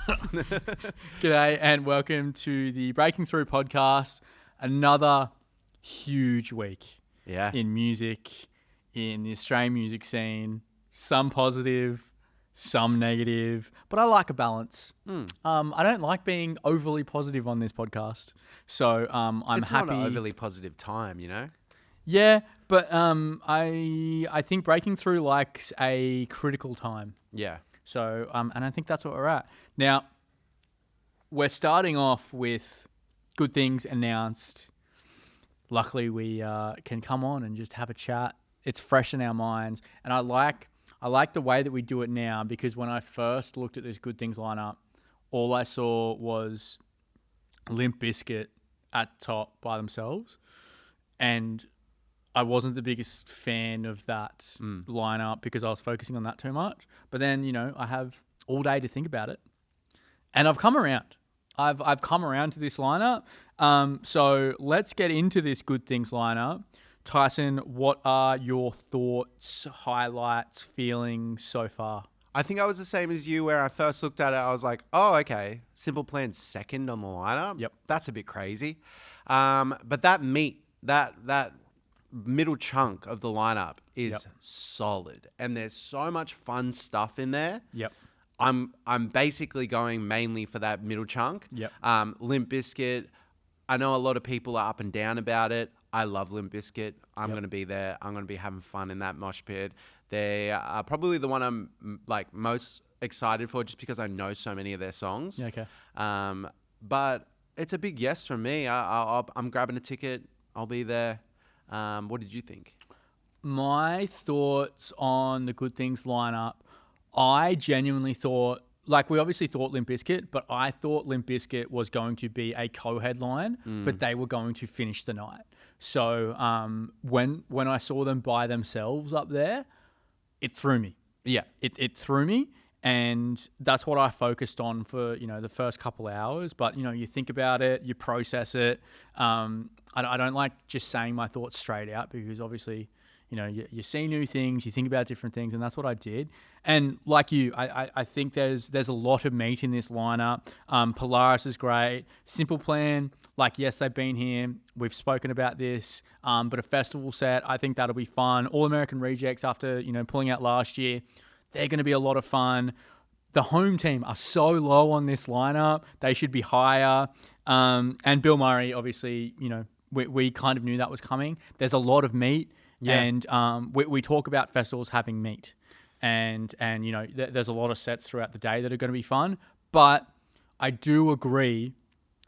G'day and welcome to the Breaking Through podcast. Another huge week in music, in the Australian music scene. Some positive, some negative, but I like a balance. I don't like being overly positive on this podcast. So I'm it's happy. It's not an overly positive time, you know? Yeah, but I think Breaking Through likes a critical time. Yeah. So, and I think that's what we're at. Now, we're starting off with good things announced. Luckily, we can come on and just have a chat. It's fresh in our minds. And I like the way that we do it now, because when I first looked at this good things lineup, all I saw was Limp Bizkit at top by themselves. And I wasn't the biggest fan of that lineup because I was focusing on that too much. But then, I have all day to think about it. And I've come around. I've come around to this lineup. So let's get into this good things lineup. Tyson, what are your thoughts, highlights, feelings so far? I think I was the same as you, where I first looked at it, I was like, oh, okay, Simple Plan's second on the lineup. Yep. That's a bit crazy. But that middle chunk of the lineup is solid, and there's so much fun stuff in there. Yep. I'm basically going mainly for that middle chunk. Yep. Limp Bizkit, I know a lot of people are up and down about it. I love Limp Bizkit. I'm going to be there. I'm going to be having fun in that mosh pit. They are probably the one I'm most excited for, just because I know so many of their songs. Okay. But it's a big yes from me. I'm grabbing a ticket. I'll be there. What did you think? My thoughts on the good things lineup, I genuinely thought, we obviously thought Limp Bizkit, but I thought Limp Bizkit was going to be a co-headline, but they were going to finish the night. So when I saw them by themselves up there, it threw me. Yeah. It threw me, and that's what I focused on for, the first couple hours. But, you think about it, you process it. I don't like just saying my thoughts straight out, because obviously, you see new things, you think about different things, and that's what I did. And like you, I think there's a lot of meat in this lineup. Polaris is great. Simple Plan, yes, they've been here. We've spoken about this, but a festival set, I think that'll be fun. All American Rejects, after, pulling out last year, they're going to be a lot of fun. The home team are so low on this lineup. They should be higher. And Bill Murray, obviously, we kind of knew that was coming. There's a lot of meat. Yeah. And we talk about festivals having meat. And there's a lot of sets throughout the day that are going to be fun. But I do agree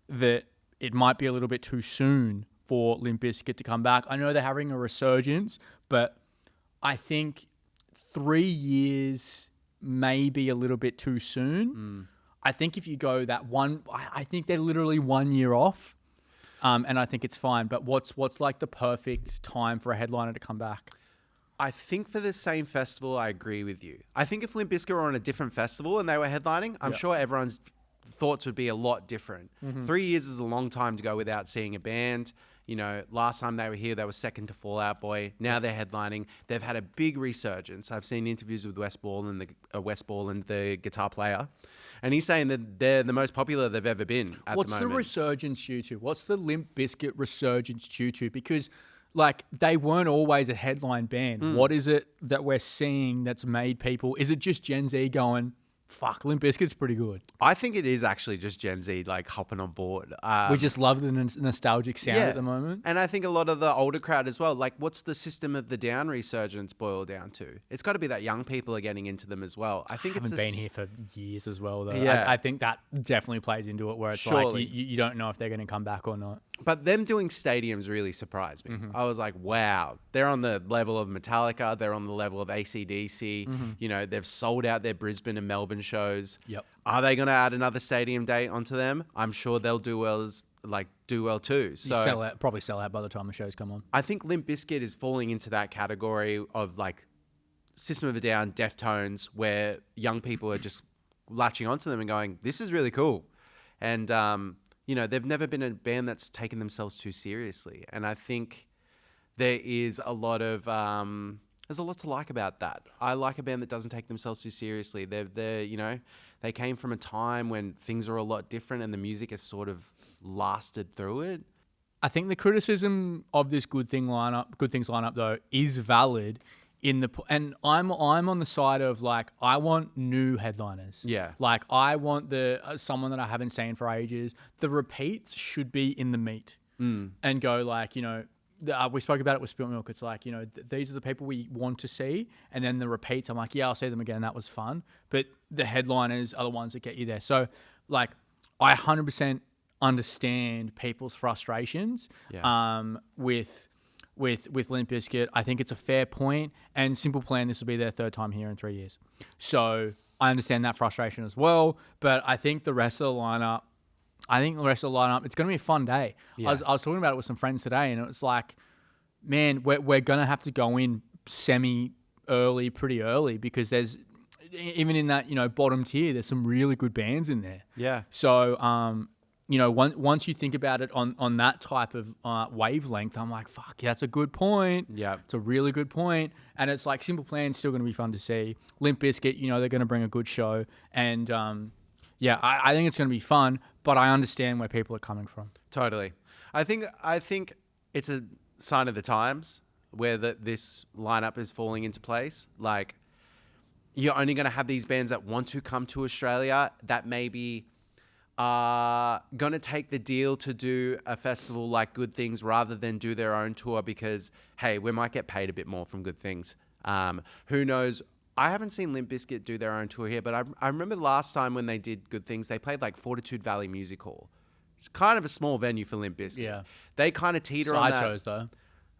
that it might be a little bit too soon for Limp Bizkit to come back. I know they're having a resurgence, but I think 3 years may be a little bit too soon. I think if you go that one, I think they're literally 1 year off. And I think it's fine. But what's the perfect time for a headliner to come back? I think for the same festival, I agree with you. I think if Limp Bizkit were on a different festival and they were headlining, I'm sure everyone's thoughts would be a lot different. 3 years is a long time to go without seeing a band. Last time they were here, they were second to Fall Out Boy. Now they're headlining. They've had a big resurgence. I've seen interviews with Wes Ball and the guitar player, and he's saying that they're the most popular they've ever been at the moment. What's the resurgence due to? What's the Limp Bizkit resurgence due to? Because they weren't always a headline band. What is it that we're seeing that's made people? Is it just Gen Z going, fuck, Limp Bizkit's pretty good? I think it is actually just Gen Z hopping on board. We just love the nostalgic sound at the moment. And I think a lot of the older crowd as well. What's the System of the Down resurgence boil down to? It's got to be that young people are getting into them as well. I think haven't been here for years as well, though. Yeah. I think that definitely plays into it, where it's you don't know if they're going to come back or not. But them doing stadiums really surprised me. I was like, wow, they're on the level of Metallica. They're on the level of AC/DC. They've sold out their Brisbane and Melbourne shows. Yep. Are they going to add another stadium date onto them? I'm sure they'll do well too. So probably sell out by the time the shows come on. I think Limp Bizkit is falling into that category of System of a Down, Deftones, where young people are just latching onto them and going, this is really cool. And they've never been a band that's taken themselves too seriously. And I think there is a lot of There's a lot to like about that. I like a band that doesn't take themselves too seriously. They came from a time when things are a lot different and the music has sort of lasted through it. I think the criticism of this Good Things lineup though is valid and I'm on the side of like I want new headliners. Yeah. Like I want someone that I haven't seen for ages. The repeats should be in the meat and go like, we spoke about it with Spilt Milk. It's like, these are the people we want to see. And then the repeats, I'm like, yeah, I'll see them again. That was fun. But the headliners are the ones that get you there. So like I 100% understand people's frustrations with Limp Bizkit. I think it's a fair point. And Simple Plan, this will be their third time here in 3 years. So I understand that frustration as well. But I think the rest of the lineup, it's going to be a fun day. Yeah. I was talking about it with some friends today, and it was like, man, we're going to have to go in pretty early, because there's, even in that, bottom tier, there's some really good bands in there. Yeah. So, once you think about it on that type of wavelength, I'm like, fuck, yeah, that's a good point. Yeah. It's a really good point. And it's like Simple Plan's still going to be fun to see. Limp Bizkit, they're going to bring a good show. And, I think it's going to be fun, but I understand where people are coming from. Totally. I think it's a sign of the times where this lineup is falling into place. Like, you're only going to have these bands that want to come to Australia that maybe are going to take the deal to do a festival like Good Things rather than do their own tour because, hey, we might get paid a bit more from Good Things. Who knows? I haven't seen Limp Bizkit do their own tour here, but I remember the last time when they did Good Things, they played like Fortitude Valley Music Hall. It's kind of a small venue for Limp Bizkit. Yeah. They kind of teeter on that. Sideshows, though.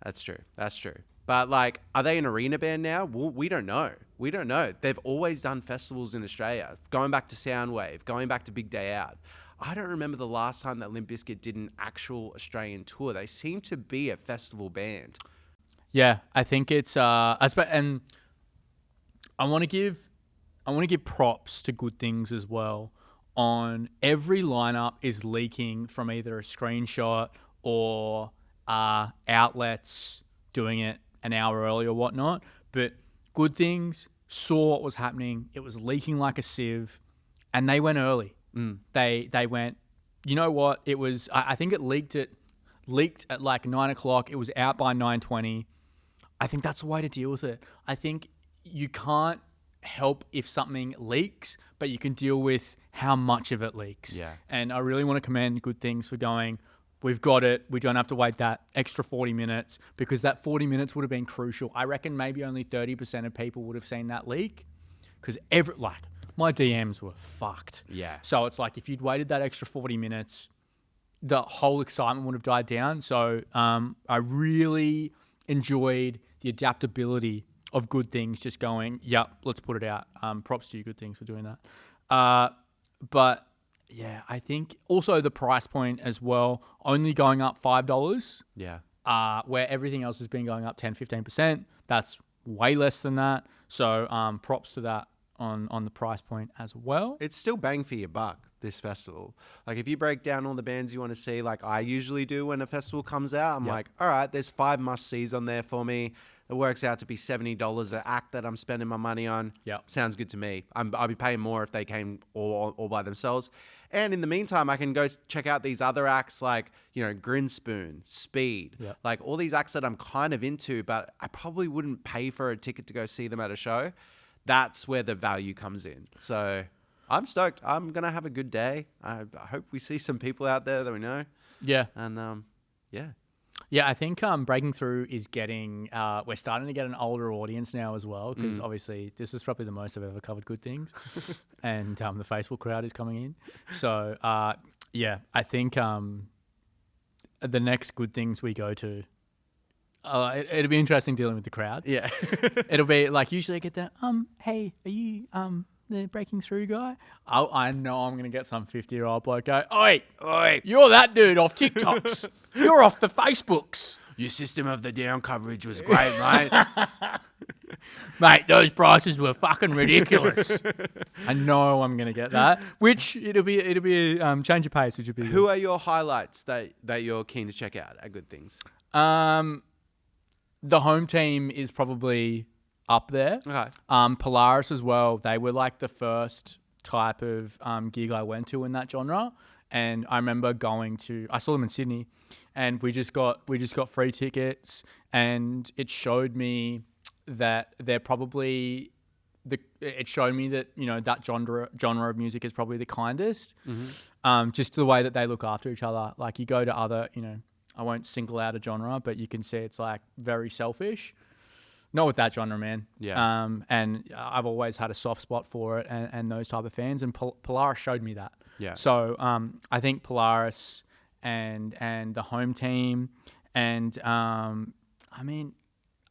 That's true. But like, are they an arena band now? Well, we don't know. They've always done festivals in Australia, going back to Soundwave, going back to Big Day Out. I don't remember the last time that Limp Bizkit did an actual Australian tour. They seem to be a festival band. Yeah, I think it's and I want to give props to Good Things as well. On every lineup is leaking from either a screenshot or outlets doing it an hour early or whatnot. But Good Things saw what was happening. It was leaking like a sieve, and they went early. They went. You know what? It was. I think it leaked at like 9:00. It was out by 9:20. I think that's the way to deal with it. I think you can't help if something leaks, but you can deal with how much of it leaks. Yeah. And I really want to commend Good Things for going, we've got it. We don't have to wait that extra 40 minutes, because that 40 minutes would have been crucial. I reckon maybe only 30% of people would have seen that leak, because my DMs were fucked. Yeah. So it's like, if you'd waited that extra 40 minutes, the whole excitement would have died down. So I really enjoyed the adaptability of Good Things, just going, yep, let's put it out. Props to you, Good Things, for doing that. But yeah, I think also the price point as well, only going up $5. Yeah. Where everything else has been going up 10, 15%. That's way less than that. So props to that on the price point as well. It's still bang for your buck, this festival. Like, if you break down all the bands you want to see, like I usually do when a festival comes out, I'm like, all right, there's 5 must-sees on there for me. It works out to be $70 an act that I'm spending my money on. Yeah. Sounds good to me. I'll be paying more if they came all by themselves. And in the meantime, I can go check out these other acts like, Grinspoon, Speed, like all these acts that I'm kind of into, but I probably wouldn't pay for a ticket to go see them at a show. That's where the value comes in. So I'm stoked. I'm going to have a good day. I hope we see some people out there that we know. Yeah. And yeah. Yeah, I think Breaking Through is getting... we're starting to get an older audience now as well, because obviously this is probably the most I've ever covered Good Things. And the Facebook crowd is coming in. So, yeah, I think the next Good Things we go to... it'll be interesting dealing with the crowd. Yeah. It'll be like, usually I get that, hey, are you the Breaking Through guy? I know I'm going to get some 50-year-old bloke go, Oi, you're that dude off TikToks. You're off the Facebooks. Your System of the Down coverage was great, mate. Mate, those prices were fucking ridiculous. I know I'm going to get that, which it'll be a change of pace, which would be... Who are your highlights that you're keen to check out at Good Things? The home team is probably up there. Okay. Polaris as well. They were like the first type of gig I went to in that genre. And I remember I saw them in Sydney, and we just got free tickets, and it showed me that they're probably it showed me that, you know, that genre of music is probably the kindest. Just the way that they look after each other. Like, you go to other, you know, I won't single out a genre, but you can see it's like very selfish. Not with that genre, man. Yeah. And I've always had a soft spot for it and those type of fans, and Polaris showed me that. Yeah. So I think Polaris and the home team, and I mean,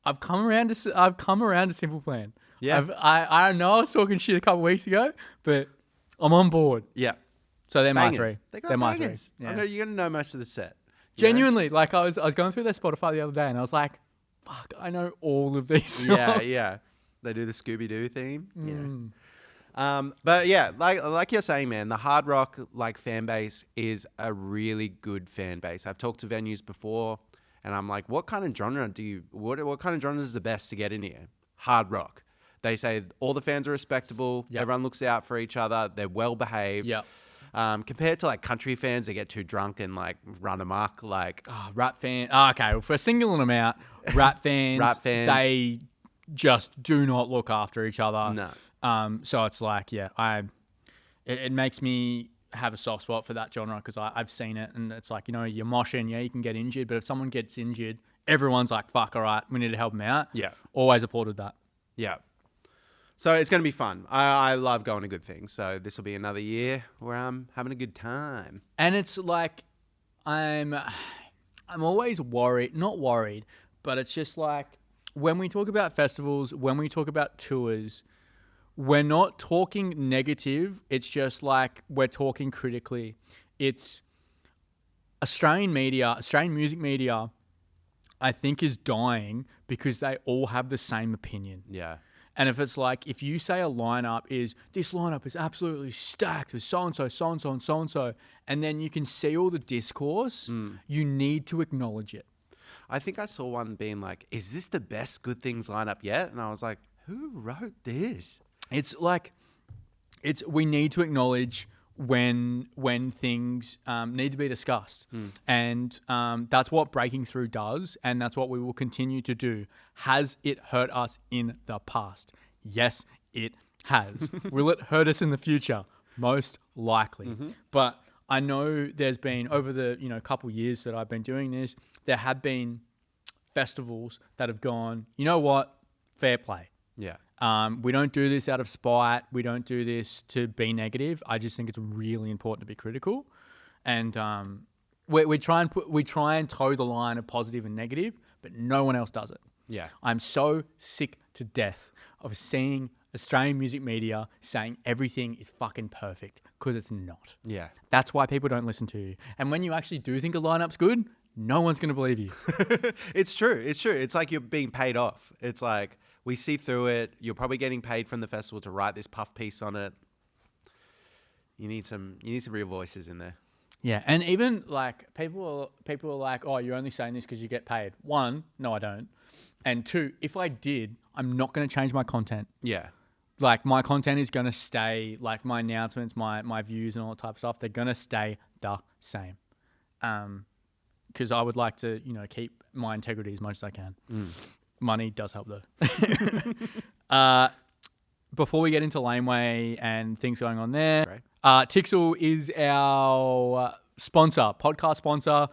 I've come around to Simple Plan. Yeah. I know I was talking shit a couple of weeks ago, but I'm on board. Yeah. So they're my Bangers. three. They got They're my bangers. three. I Yeah. know you're gonna know most of the set. You know? Genuinely, like I was going through their Spotify the other day, and I was like, fuck, I know all of these songs. Yeah, yeah. They do the Scooby-Doo theme. Yeah. But yeah, like you're saying, man, the hard rock like fan base is a really good fan base. I've talked to venues before, and I'm like, what kind of genre what kind of genre is the best to get in here? Hard rock. They say all the fans are respectable. Yep. Everyone looks out for each other. They're well behaved. Yeah. Compared to like country fans, they get too drunk and like run amok. Like, Rap fan. Okay, well, for singling them out, rap fans. They just do not look after each other. no. So it's like, yeah, it makes me have a soft spot for that genre, because I've seen it, and it's like, you know, you're moshing, yeah, you can get injured, but if someone gets injured, everyone's like, fuck, all right, we need to help them out. Yeah. Always applauded that. Yeah. So it's going to be fun. I love going to good things. So this will be another year where I'm having a good time. And it's like, I'm always not worried, but it's just like, when we talk about festivals, when we talk about tours, we're not talking negative. It's just like, we're talking critically. It's Australian music media, I think, is dying because they all have the same opinion. Yeah. And if it's like, if you say this lineup is absolutely stacked with so-and-so, so-and-so, and so-and-so, and then you can see all the discourse, you need to acknowledge it. I think I saw one being like, is this the best Good Things lineup yet? And I was like, who wrote this? It's like, we need to acknowledge when things need to be discussed. And that's what Breaking Through does, and that's what we will continue to do. Has it hurt us in the past? Yes, it has. Will it hurt us in the future? Most likely. But I know there's been, over the couple years that I've been doing this, there have been festivals that have gone, you know what, fair play. Yeah. We don't do this out of spite. We don't do this to be negative. I just think it's really important to be critical, and we try and toe the line of positive and negative, but no one else does it. Yeah. I'm so sick to death of seeing Australian music media saying everything is fucking perfect, because it's not. Yeah. That's why people don't listen to you. And when you actually do think a lineup's good, no one's going to believe you. It's true. It's true. It's like you're being paid off. It's like, we see through it. You're probably getting paid from the festival to write this puff piece on it. You need some real voices in there. Yeah, and even like people are like, oh, you're only saying this because you get paid. One, no, I don't. And two, if I did, I'm not going to change my content. Yeah. Like, my content is going to stay, like my announcements, my views and all that type of stuff, they're going to stay the same. Because I would like to, keep my integrity as much as I can. Money does help though. Before we get into Laneway and things going on there, right. Tixel is our podcast sponsor.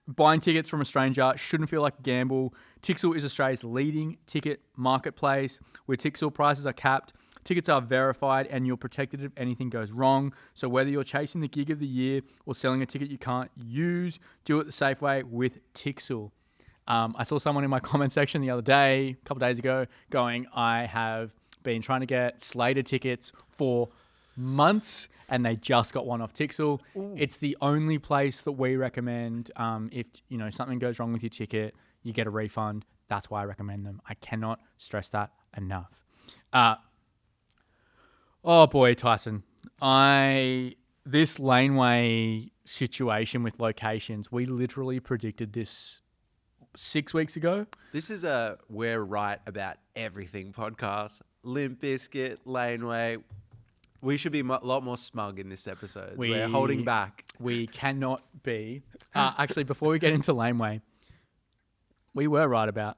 Buying tickets from a stranger shouldn't feel like a gamble. Tixel is Australia's leading ticket marketplace. With Tixel, prices are capped, tickets are verified, and you're protected if anything goes wrong. So whether you're chasing the gig of the year or selling a ticket you can't use, do it the safe way with Tixel. I saw someone in my comment section the other day, a couple of days ago, going, I have been trying to get Slater tickets for months, and they just got one off Tixel. Ooh. It's the only place that we recommend. If something goes wrong with your ticket, you get a refund. That's why I recommend them. I cannot stress that enough. Oh boy, Tyson. This Laneway situation with locations, we literally predicted this 6 weeks ago. This is we're right about everything podcast. Limp Bizkit, Laneway. We should be a lot more smug in this episode. We're holding back. We cannot be. Actually, before we get into Laneway, we were right about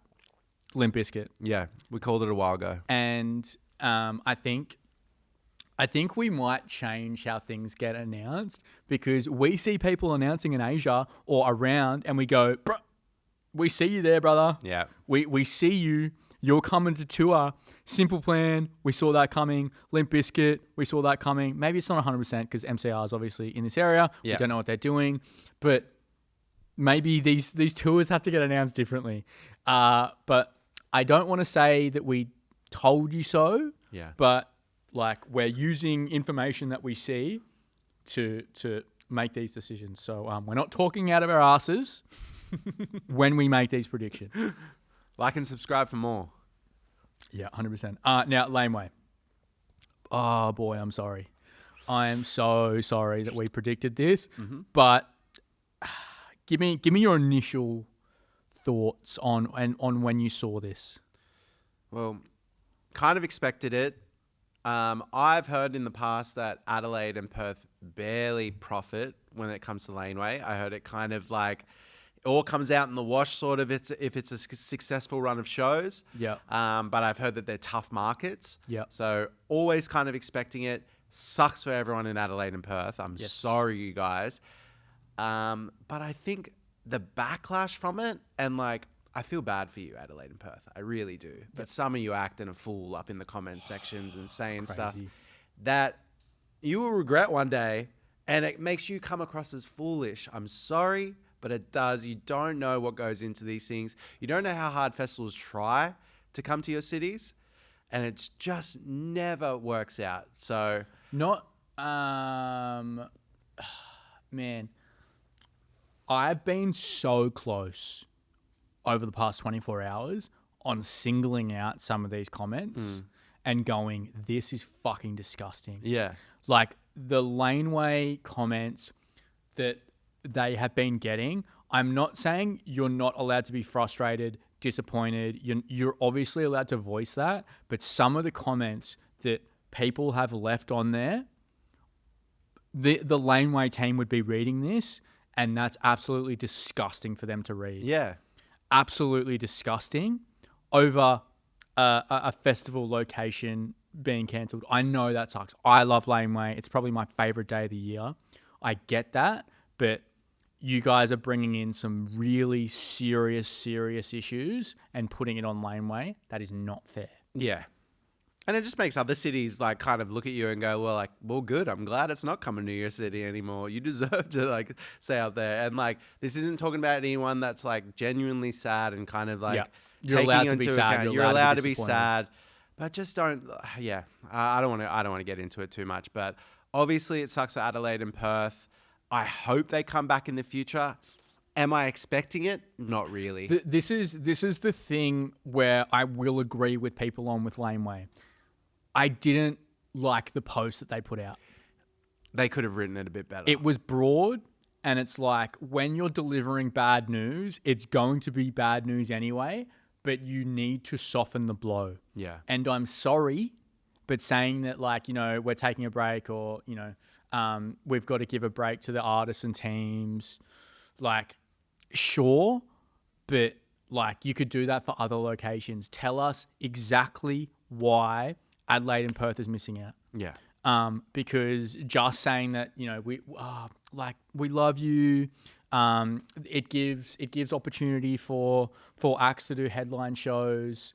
Limp Bizkit. Yeah, we called it a while ago. And I think we might change how things get announced, because we see people announcing in Asia or around and we go, bro, we see you there, brother. Yeah. We see you. You're coming to tour. Simple Plan, we saw that coming. Limp Bizkit, we saw that coming. Maybe it's not 100% because MCR is obviously in this area. Yeah. We don't know what they're doing. But maybe these tours have to get announced differently. But I don't want to say that we told you so. Yeah. But like, we're using information that we see to make these decisions. So we're not talking out of our asses when we make these predictions. Like and subscribe for more. Yeah, 100%. Now, Laneway. Oh, boy, I'm sorry. I am so sorry that we predicted this. Mm-hmm. But give me your initial thoughts on when you saw this. Well, kind of expected it. I've heard in the past that Adelaide and Perth barely profit when it comes to Laneway. I heard it kind of like... it all comes out in the wash, sort of, if it's a successful run of shows. Yeah. But I've heard that they're tough markets. Yeah. So always kind of expecting it. Sucks for everyone in Adelaide and Perth. I'm sorry, you guys. But I think the backlash from it, and like, I feel bad for you, Adelaide and Perth. I really do. But some of you acting a fool up in the comment sections and saying stuff that you will regret one day, and it makes you come across as foolish. I'm sorry. But it does. You don't know what goes into these things. You don't know how hard festivals try to come to your cities. And it just never works out. So... not... man. I've been so close over the past 24 hours on singling out some of these comments and going, this is fucking disgusting. Yeah. Like, the Laneway comments that... they have been getting. I'm not saying you're not allowed to be frustrated, disappointed. You're obviously allowed to voice that, but some of the comments that people have left on there, the Laneway team would be reading this, and that's absolutely disgusting for them to read. Yeah. Absolutely disgusting over a festival location being cancelled. I know that sucks. I love Laneway. It's probably my favorite day of the year. I get that, but you guys are bringing in some really serious issues and putting it on Laneway. That is not fair. Yeah. And it just makes other cities like kind of look at you and go, well, good. I'm glad it's not coming to your city anymore. You deserve to like stay out there. And like, this isn't talking about anyone that's like genuinely sad and kind of like you're allowed to be sad. You're allowed to be sad, but just don't. Yeah, I don't want to get into it too much. But obviously, it sucks for Adelaide and Perth. I hope they come back in the future. Am I expecting it? Not really. This is the thing where I will agree with people on with Laneway. I didn't like the post that they put out. They could have written it a bit better. It was broad, and it's like, when you're delivering bad news, it's going to be bad news anyway, but you need to soften the blow. Yeah. And I'm sorry, but saying that, like, you know, we're taking a break, or, you know, we've got to give a break to the artists and teams. Like, sure, but like, you could do that for other locations. Tell us exactly why Adelaide and Perth is missing out. Yeah. Because just saying that, you know, we love you. It gives opportunity for acts to do headline shows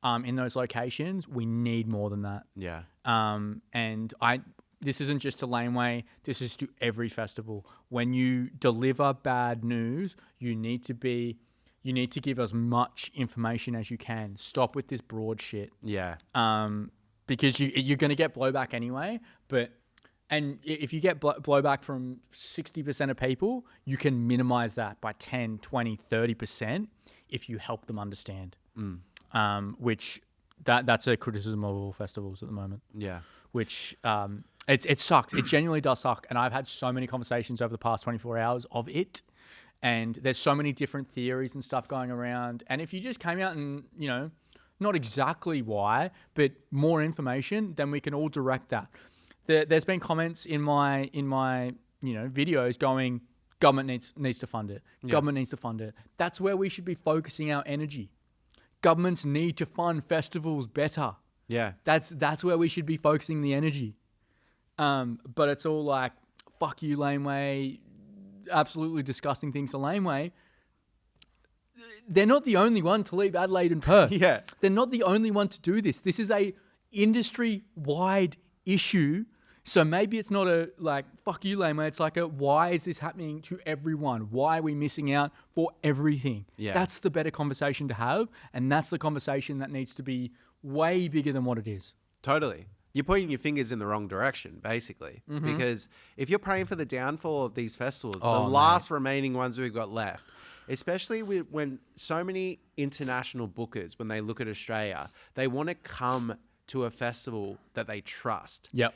in those locations. We need more than that. Yeah. This isn't just to Laneway. This is to every festival. When you deliver bad news, you need to give as much information as you can. Stop with this broad shit. Yeah. Because you're going to get blowback anyway. And if you get blowback from 60% of people, you can minimize that by 10, 20, 30% if you help them understand. Which that's a criticism of all festivals at the moment. Yeah. Which it sucks. It genuinely does suck. And I've had so many conversations over the past 24 hours of it. And there's so many different theories and stuff going around. And if you just came out and, you know, not exactly why, but more information, then we can all direct that. There's been comments in my videos going, government needs to fund it. Yeah. Government needs to fund it. That's where we should be focusing our energy. Governments need to fund festivals better. Yeah. That's where we should be focusing the energy. But it's all like, fuck you, Laneway, absolutely disgusting things to Laneway. They're not the only one to leave Adelaide and Perth. Yeah. They're not the only one to do this. This is a industry-wide issue. So maybe it's not a like, fuck you, Laneway. It's like why is this happening to everyone? Why are we missing out for everything? Yeah. That's the better conversation to have. And that's the conversation that needs to be way bigger than what it is. Totally. You're pointing your fingers in the wrong direction, basically. Mm-hmm. Because if you're praying for the downfall of these festivals, the last remaining ones we've got left, especially when so many international bookers, when they look at Australia, they want to come to a festival that they trust. Yep.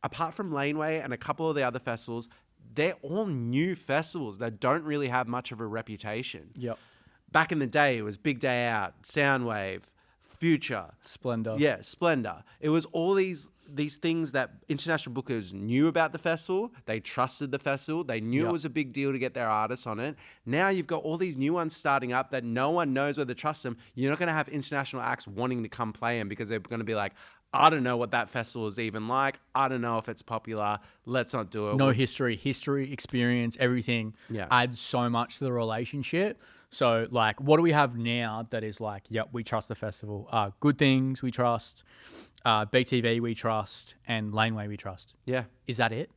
Apart from Laneway and a couple of the other festivals, they're all new festivals that don't really have much of a reputation. Yep. Back in the day, it was Big Day Out, Soundwave, Future, Splendor. Yeah, Splendor. It was all these things that international bookers knew about the festival. They trusted the festival. They knew it was a big deal to get their artists on it. Now you've got all these new ones starting up that no one knows whether to trust them. You're not going to have international acts wanting to come play them because they're going to be like, I don't know what that festival is even like. I don't know if it's popular. Let's not do it. No history, experience, everything adds so much to the relationship. So, like, what do we have now that is like, yep, we trust the festival. Good Things we trust, BTV we trust, and Laneway we trust. Yeah. Is that it?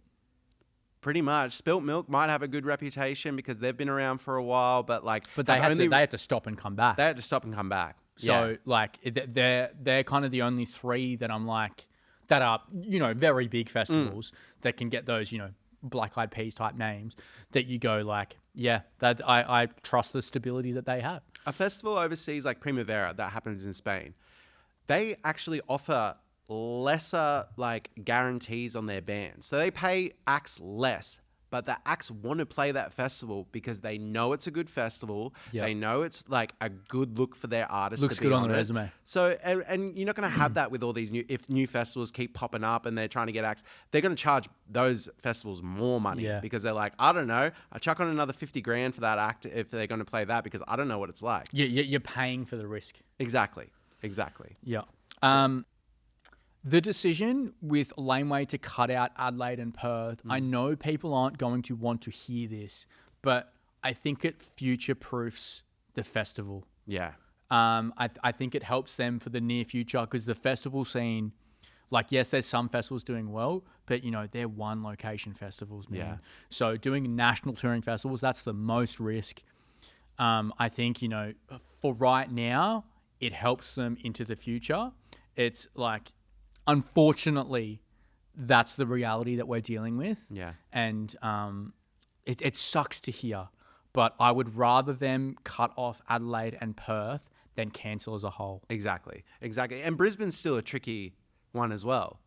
Pretty much. Spilt Milk might have a good reputation because they've been around for a while, but they had to stop and come back. They had to stop and come back. So, they're kind of the only three that I'm like, that are, very big festivals that can get those, Black Eyed Peas type names that you go like, yeah, that I trust the stability that they have. A festival overseas like Primavera that happens in Spain, they actually offer lesser guarantees on their bands. So they pay acts less, but the acts want to play that festival because they know it's a good festival. Yep. They know it's a good look for their artists. Looks good on the resume. So, and you're not going to have that with all these new festivals keep popping up and they're trying to get acts. They're going to charge those festivals more money because they're like, I don't know, I chuck on another 50 grand for that act if they're going to play that because I don't know what it's like. Yeah, you're paying for the risk. Exactly. Yeah. The decision with Laneway to cut out Adelaide and Perth, I know people aren't going to want to hear this, but I think it future-proofs the festival. Yeah. I think it helps them for the near future because the festival scene, yes, there's some festivals doing well, but, they're one location festivals, man. Yeah. So doing national touring festivals, that's the most risk. I think, for right now, it helps them into the future. It's unfortunately, that's the reality that we're dealing with. Yeah. And it sucks to hear, but I would rather them cut off Adelaide and Perth than cancel as a whole. Exactly. And Brisbane's still a tricky one as well.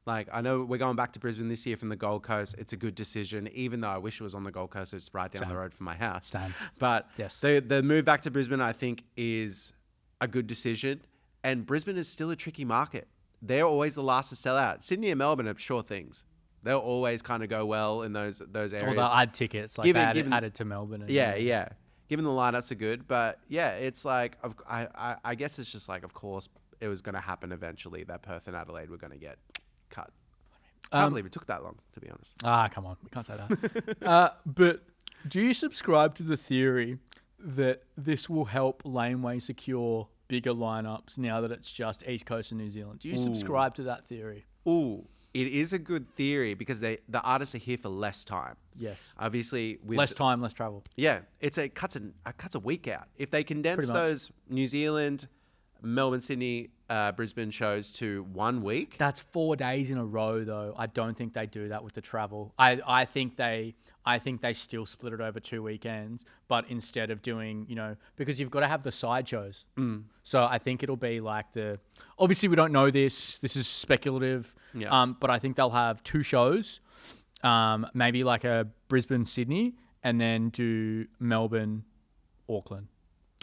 I know we're going back to Brisbane this year from the Gold Coast. It's a good decision, even though I wish it was on the Gold Coast. It's right down the road from my house. Same. But yes. The move back to Brisbane, I think, is a good decision. And Brisbane is still a tricky market. They're always the last to sell out. Sydney and Melbourne are sure things. They'll always kind of go well in those areas. Or they'll add tickets, added to Melbourne. Yeah. Given the lineups are good. But yeah, it's I guess it's just of course, it was going to happen eventually that Perth and Adelaide were going to get cut. I can't believe it took that long, to be honest. Come on. We can't say that. But do you subscribe to the theory that this will help Laneway secure bigger lineups now that it's just East Coast and New Zealand? Do you subscribe to that theory? It is a good theory because the artists are here for less time. Yes. Obviously, with less time, less travel. Yeah, it cuts a week out. If they condense those New Zealand, Melbourne, Sydney, Brisbane shows to 1 week. That's 4 days in a row, though. I don't think they do that with the travel. I think they still split it over 2 weekends, but instead of doing, because you've got to have the side shows. So I think it'll be obviously we don't know this. This is speculative. Yeah. But I think they'll have 2 shows, maybe a Brisbane, Sydney, and then do Melbourne, Auckland.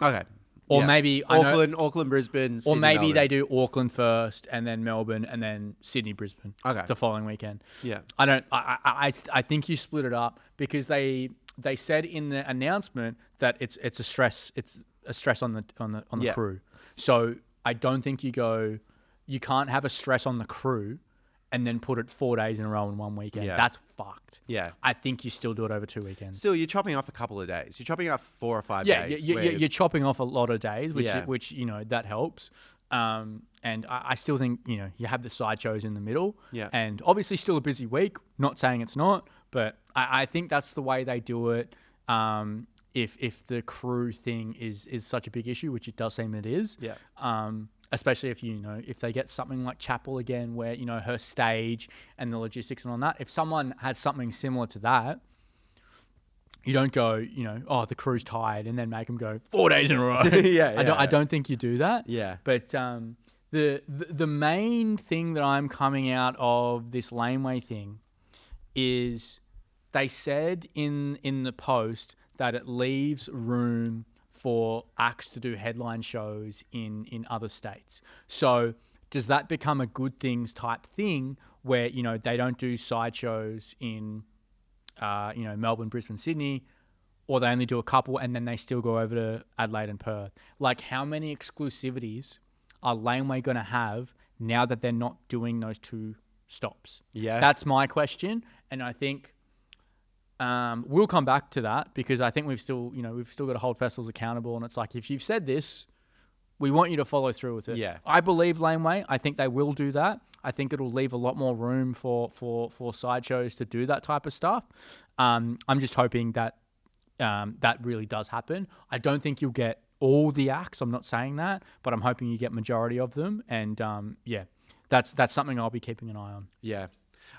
Okay. Or maybe Auckland, Brisbane, or Sydney, maybe Melbourne. they do Auckland first, and then Melbourne, and then Sydney, Brisbane. Okay. The following weekend. Yeah. I think you split it up because they said in the announcement that it's a stress on the crew. So I don't think you can't have a stress on the crew and then put it 4 days in a row in one weekend. Yeah. That's fucked. Yeah. I think you still do it over 2 weekends. Still, you're chopping off a couple of days. You're chopping off 4 or 5 days. Yeah, you're chopping off a lot of days, which that helps. And I still think, you have the sideshows in the middle. Yeah. And obviously still a busy week. Not saying it's not, but I think that's the way they do it. If the crew thing is such a big issue, which it does seem it is. Yeah. Especially if they get something like Chapel again, where, her stage and the logistics and all that. If someone has something similar to that, you don't go, the crew's tired and then make them go 4 days in a row. I don't think you do that. Yeah. But the main thing that I'm coming out of this Laneway thing is they said in the post that it leaves room for acts to do headline shows in other states. So does that become a good things type thing where, they don't do side shows in, Melbourne, Brisbane, Sydney, or they only do a couple and then they still go over to Adelaide and Perth? Like, how many exclusivities are Laneway going to have now that they're not doing those 2 stops? Yeah. That's my question. And I think we'll come back to that because I think we've still got to hold festivals accountable. And it's like, if you've said this, we want you to follow through with it. Yeah. I believe Laneway. I think they will do that. I think it'll leave a lot more room for sideshows to do that type of stuff. I'm just hoping that that really does happen. I don't think you'll get all the acts. I'm not saying that, but I'm hoping you get majority of them. And that's something I'll be keeping an eye on. Yeah.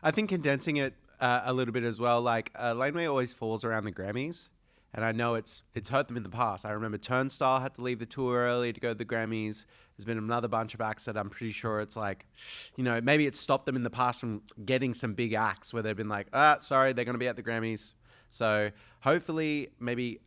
I think condensing it a little bit as well. Like Laneway always falls around the Grammys, and I know it's hurt them in the past. I remember Turnstile had to leave the tour early to go to the Grammys. There's been another bunch of acts that I'm pretty sure it's like, maybe it's stopped them in the past from getting some big acts where they've been like, sorry, they're going to be at the Grammys. So hopefully maybe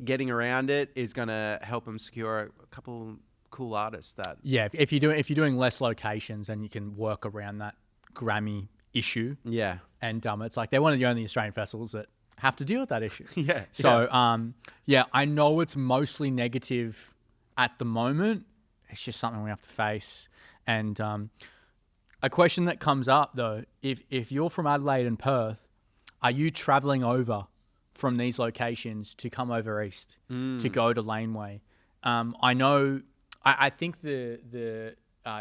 getting around it is going to help them secure a couple cool artists that. Yeah, if you're doing less locations, then you can work around that Grammy issue. Yeah. And it's like they're one of the only Australian festivals that have to deal with that issue. Yeah. So, I know it's mostly negative at the moment. It's just something we have to face. And a question that comes up, though, if you're from Adelaide and Perth, are you travelling over from these locations to come over east to go to Laneway? I know. I think the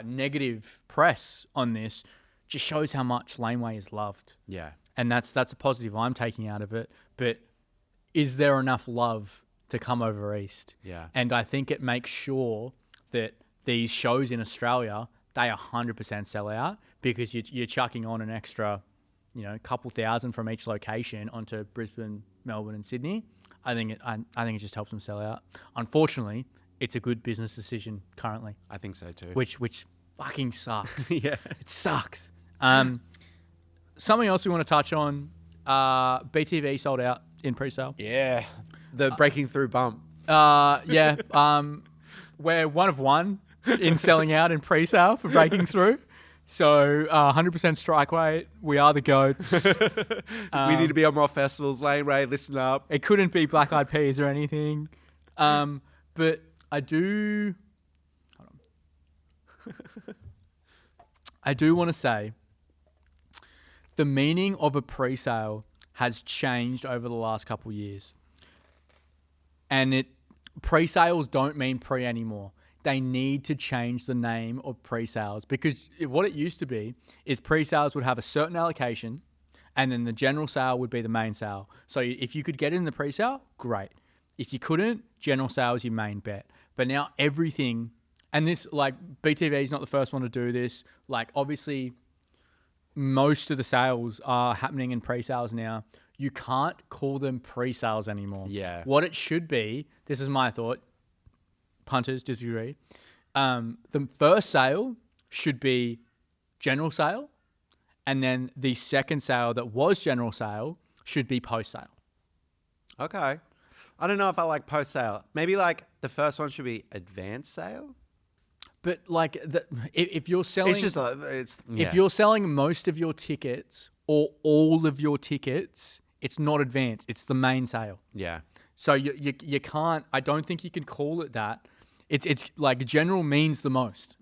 negative press on this just shows how much Laneway is loved. Yeah. And that's a positive I'm taking out of it. But is there enough love to come over east? Yeah. And I think it makes sure that these shows in Australia, they 100% sell out because you're chucking on an extra, couple thousand from each location onto Brisbane, Melbourne, and Sydney. I think it just helps them sell out. Unfortunately, it's a good business decision currently. I think so too. Which fucking sucks. Yeah. It sucks. Something else we want to touch on, BTV sold out in pre-sale. Yeah. The breaking through bump. Yeah. We're one of one in selling out in pre-sale for breaking through. So 100% strike rate. We are the GOATs. We need to be on more festivals. Laneway, listen up. It couldn't be Black Eyed Peas or anything. But I do... Hold on. I do want to say the meaning of a pre-sale has changed over the last couple of years. And pre-sales don't mean pre anymore. They need to change the name of pre-sales because what it used to be is pre-sales would have a certain allocation and then the general sale would be the main sale. So if you could get in the pre-sale, great. If you couldn't, general sale is your main bet. But now everything... And this, like, BTV is not the first one to do this. Like, obviously, most of the sales are happening in pre-sales now. You can't call them pre-sales anymore. Yeah. What it should be, this is my thought, punters disagree, the first sale should be general sale, and then the second sale that was general sale should be post-sale. Okay. I don't know if I like post sale. Maybe like the first one should be advanced sale. But like, if you're selling, if you're selling most of your tickets or all of your tickets, it's not advanced. It's the main sale. Yeah. So you can't. I don't think you can call it that. It's like general means the most.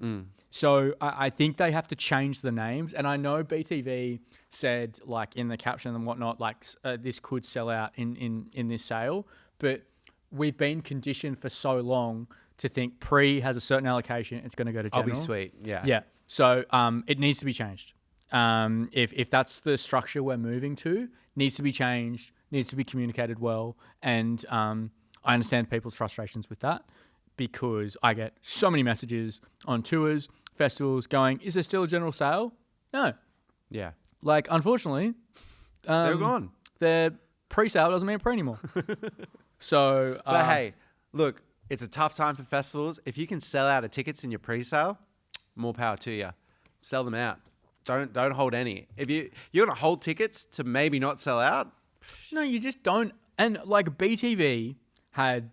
So I think they have to change the names. And I know BTV said like in the caption and whatnot, like this could sell out in this sale, but we've been conditioned for so long to think pre has a certain allocation, it's going to go to general. I'll be sweet. Yeah. Yeah. So it needs to be changed. If that's the structure we're moving to, needs to be changed, needs to be communicated well. And I understand people's frustrations with that because I get so many messages on tours, festivals going, is there still a general sale? No. Yeah. Like, unfortunately, they're gone. Their pre-sale doesn't mean pre anymore. So, but hey, look, it's a tough time for festivals. If you can sell out of tickets in your pre-sale, more power to you. Sell them out. Don't hold any. If you're gonna hold tickets to maybe not sell out, no, you just don't. And like BTV had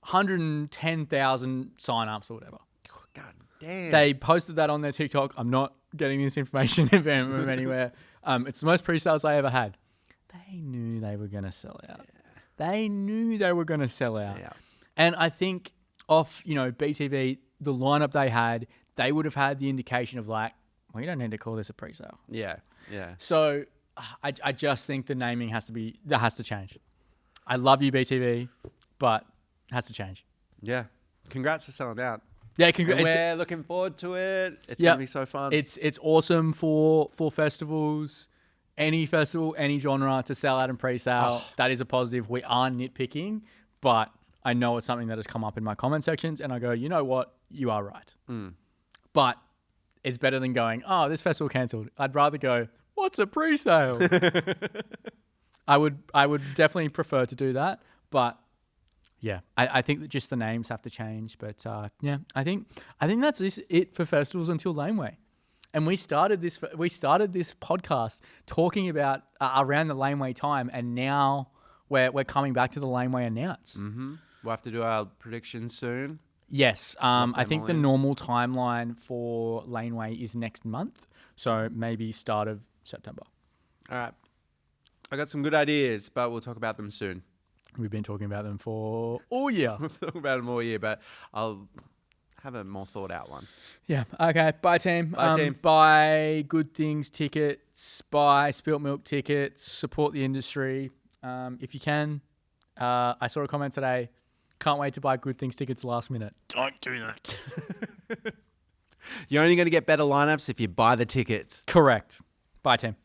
110,000 sign-ups or whatever. God damn. They posted that on their TikTok. I'm not getting this information from anywhere. It's the most pre-sales I ever had. They knew they were gonna sell out. Yeah. They knew they were gonna sell out. Yeah. And I think off, BTV, the lineup they had, they would have had the indication of like, well, you don't need to call this a pre-sale. Yeah, yeah. So I just think the naming has to change. I love you, BTV, but it has to change. Yeah. Congrats for selling out. Yeah, we're looking forward to it. It's going to be so fun. It's awesome for festivals, any festival, any genre to sell out and pre-sale. Oh. That is a positive. We are nitpicking, but I know it's something that has come up in my comment sections, and I go, you know what? You are right. But it's better than going, oh, this festival cancelled. I'd rather go, what's a pre-sale? I would definitely prefer to do that. But yeah, I think that just the names have to change. But yeah, I think that's it for festivals until Laneway. And we started this podcast talking about around the Laneway time, and now we're coming back to the Laneway announce. Mm-hmm. We'll have to do our predictions soon. Yes. I think the normal timeline for Laneway is next month. So maybe start of September. All right. I got some good ideas, but we'll talk about them soon. We've been talking about them for all year. We'll talk about them all year, but I'll have a more thought out one. Yeah. Okay. Bye, team. Bye, team. Buy Good Things tickets. Buy Spilt Milk tickets. Support the industry. If you can. I saw a comment today. Can't wait to buy Good Things tickets last minute. Don't do that. You're only going to get better lineups if you buy the tickets. Correct. Bye, team.